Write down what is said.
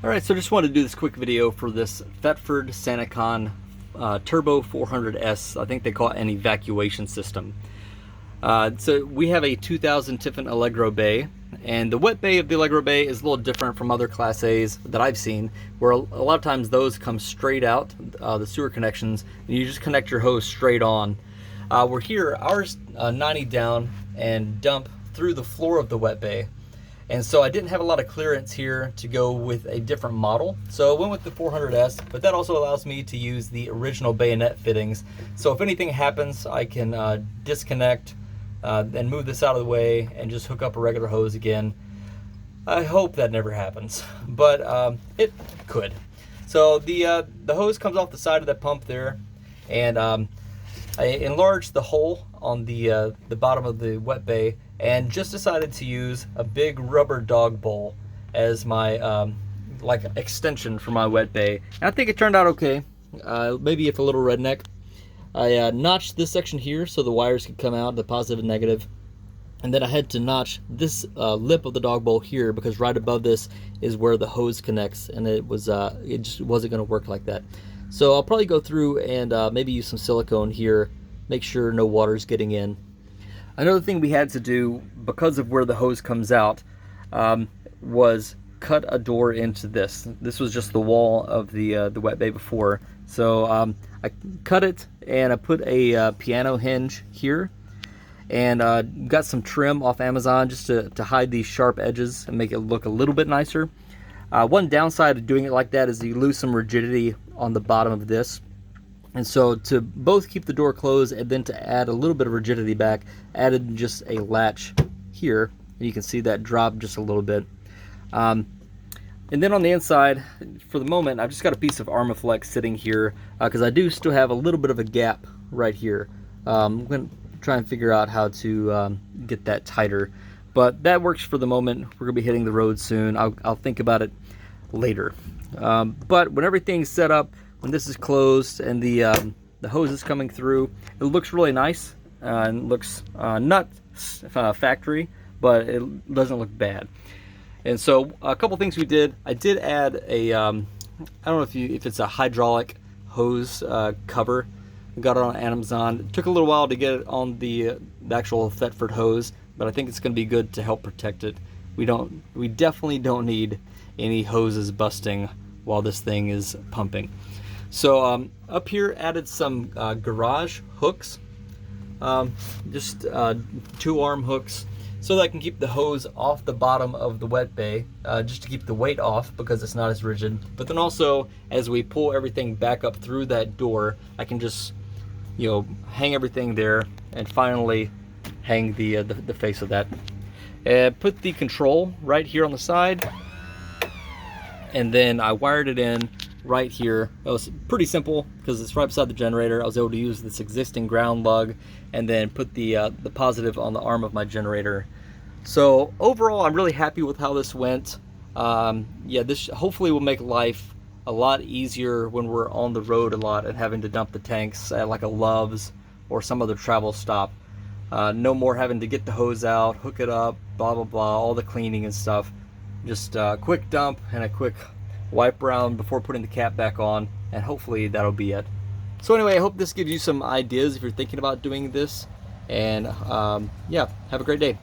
Alright, so just wanted to do this quick video for this Thetford Sani-Con Turbo 400S. I think they call it an evacuation system. So we have a 2000 Tiffin Allegro bay, and the wet bay of the Allegro bay is a little different from other Class A's that I've seen, where a lot of times those come straight out, the sewer connections, and you just connect your hose straight on. We're here, ours 90 down and dump through the floor of the wet bay. And so I didn't have a lot of clearance here to go with a different model. So I went with the 400S, but that also allows me to use the original bayonet fittings. So if anything happens, I can disconnect and move this out of the way and just hook up a regular hose again. I hope that never happens, but it could. So the hose comes off the side of that pump there, and I enlarged the hole on the bottom of the wet bay and just decided to use a big rubber dog bowl as my like extension for my wet bay. And I think it turned out okay, maybe if a little redneck. I notched this section here so the wires could come out, the positive and negative. And then I had to notch this lip of the dog bowl here because right above this is where the hose connects, and it just wasn't going to work like that. So I'll probably go through and maybe use some silicone here, make sure no water's getting in. Another thing we had to do, because of where the hose comes out, was cut a door into this. This was just the wall of the wet bay before. So I cut it and I put a piano hinge here, and got some trim off Amazon just to hide these sharp edges and make it look a little bit nicer. One downside of doing it like that is you lose some rigidity on the bottom of this. And so to both keep the door closed and then to add a little bit of rigidity back, added just a latch here. And you can see that drop just a little bit. And then on the inside, for the moment, I've just got a piece of Armaflex sitting here because I do still have a little bit of a gap right here. I'm going to try and figure out how to get that tighter. But that works for the moment. We're going to be hitting the road soon. I'll think about it later. But when everything's set up, when this is closed and the hose is coming through, it looks really nice and looks not factory, but it doesn't look bad. And so a couple things we did. I did add a I don't know if it's a hydraulic hose cover. I got it on Amazon. It took a little while to get it on the actual Thetford hose, but I think it's going to be good to help protect it. We definitely don't need any hoses busting while this thing is pumping. So up here, added some garage hooks, just 2-arm hooks, so that I can keep the hose off the bottom of the wet bay, just to keep the weight off because it's not as rigid. But then also, as we pull everything back up through that door, I can just, hang everything there and finally hang the face of that. Put the control right here on the side, and then I wired it in right here. It was pretty simple because it's right beside the generator. I was able to use this existing ground lug and then put the positive on the arm of my generator. So overall, I'm really happy with how this went. Yeah, this hopefully will make life a lot easier when we're on the road a lot and having to dump the tanks at like a Love's or some other travel stop. No more having to get the hose out, hook it up, blah blah blah, all the cleaning and stuff. Just a quick dump and a quick wipe around before putting the cap back on, and hopefully that'll be it. So anyway, I hope this gives you some ideas if you're thinking about doing this, and yeah, have a great day.